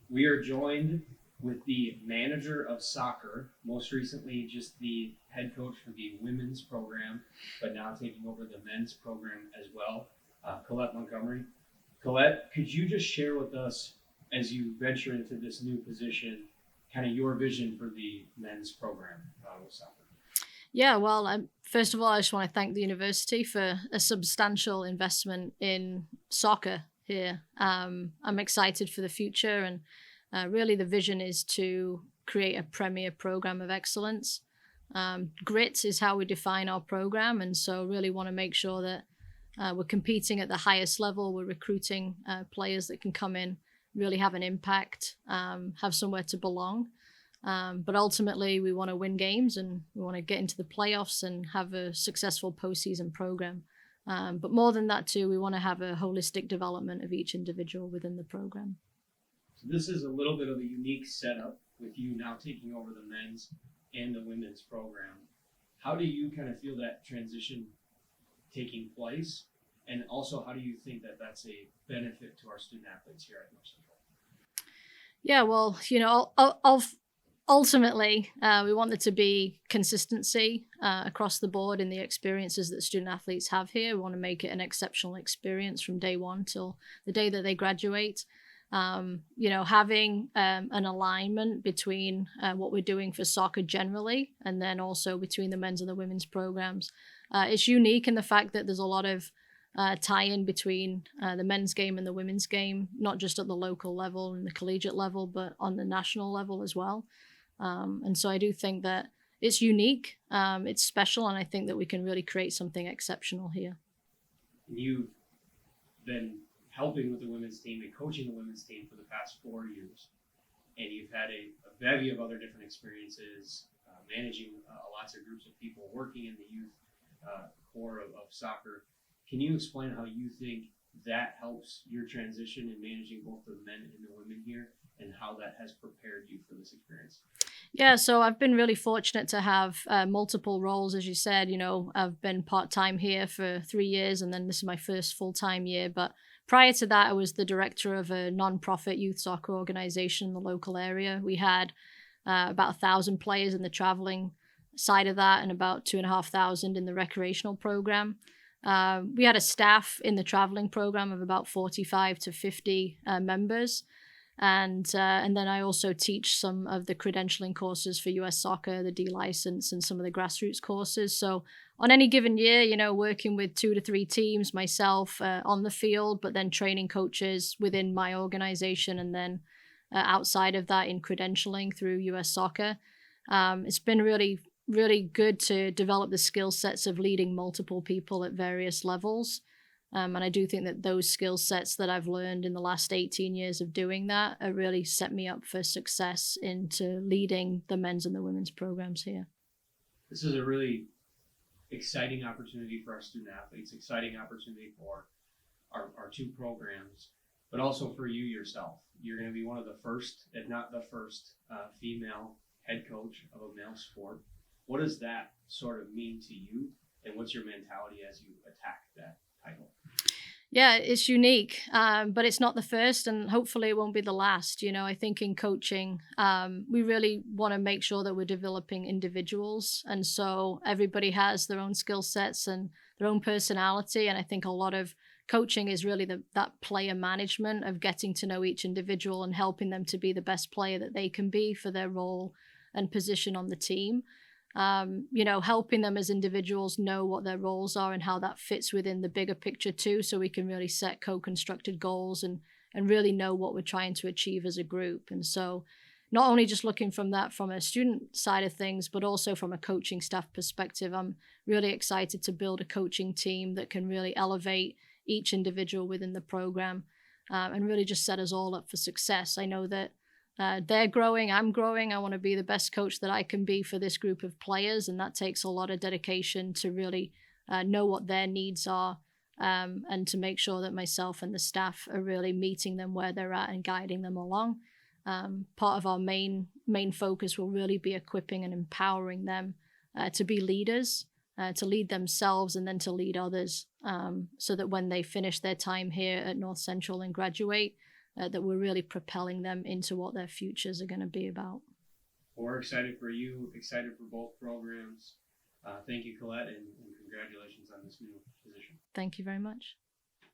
We are joined with the manager of soccer, most recently just the head coach for the women's program, but now taking over the men's program as well, Colette Montgomery. Colette, could you just share with us, as you venture into this new position, kind of your vision for the men's program with soccer? Yeah, well, first of all, I just want to thank the university for a substantial investment in soccer here. I'm excited for the future, and really the vision is to create a premier program of excellence. Grit is how we define our program, and so really want to make sure that we're competing at the highest level. We're recruiting players that can come in, really have an impact, have somewhere to belong. But ultimately, we want to win games and we want to get into the playoffs and have a successful postseason program. But more than that, too, we want to have a holistic development of each individual within the program. So this is a little bit of a unique setup with you now taking over the men's and the women's program. How do you kind of feel that transition taking place? And also, how do you think that that's a benefit to our student athletes here at North Central? Yeah, well, ultimately, we want there to be consistency across the board in the experiences that student athletes have here. We want to make it an exceptional experience from day one till the day that they graduate. Having an alignment between what we're doing for soccer generally, and then also between the men's and the women's programs. It's unique in the fact that there's a lot of tie-in between the men's game and the women's game, not just at the local level and the collegiate level, but on the national level as well. And so I do think that it's unique, it's special, and I think that we can really create something exceptional here. You've been helping with the women's team and coaching the women's team for the past 4 years, and you've had a bevy of other different experiences, managing lots of groups of people, working in the youth core of soccer. Can you explain how you think that helps your transition in managing both the men and the women here, and how that has prepared you for this experience? Yeah, so I've been really fortunate to have multiple roles, as you said. I've been part-time here for 3 years, and then this is my first full-time year. But prior to that, I was the director of a non-profit youth soccer organization in the local area. We had about 1,000 players in the traveling side of that, and about 2,500 in the recreational program. We had a staff in the traveling program of about 45 to 50 members. And then I also teach some of the credentialing courses for US Soccer, the D license, and some of the grassroots courses. So on any given year, working with 2 to 3 teams, myself on the field, but then training coaches within my organization, and then outside of that in credentialing through US Soccer. It's been really, really good to develop the skill sets of leading multiple people at various levels. And I do think that those skill sets that I've learned in the last 18 years of doing that have really set me up for success into leading the men's and the women's programs here. This is a really exciting opportunity for our student athletes, exciting opportunity for our two programs, but also for you yourself. You're going to be one of the first, if not the first, female head coach of a male sport. What does that sort of mean to you, and what's your mentality as you attack that title? Yeah, it's unique, but it's not the first, and hopefully it won't be the last. I think in coaching, we really want to make sure that we're developing individuals. And so everybody has their own skill sets and their own personality. And I think a lot of coaching is really that player management of getting to know each individual and helping them to be the best player that they can be for their role and position on the team. Helping them as individuals know what their roles are and how that fits within the bigger picture too, so we can really set co-constructed goals and really know what we're trying to achieve as a group. And so not only just looking from a student side of things, but also from a coaching staff perspective, I'm really excited to build a coaching team that can really elevate each individual within the program and really just set us all up for success. I know that they're growing, I'm growing. I want to be the best coach that I can be for this group of players, and that takes a lot of dedication to really know what their needs are, and to make sure that myself and the staff are really meeting them where they're at and guiding them along. Part of our main focus will really be equipping and empowering them to be leaders, to lead themselves and then to lead others, so that when they finish their time here at North Central and graduate, that we're really propelling them into what their futures are going to be about. We're excited for you, excited for both programs. Thank you, Colette, and congratulations on this new position. Thank you very much.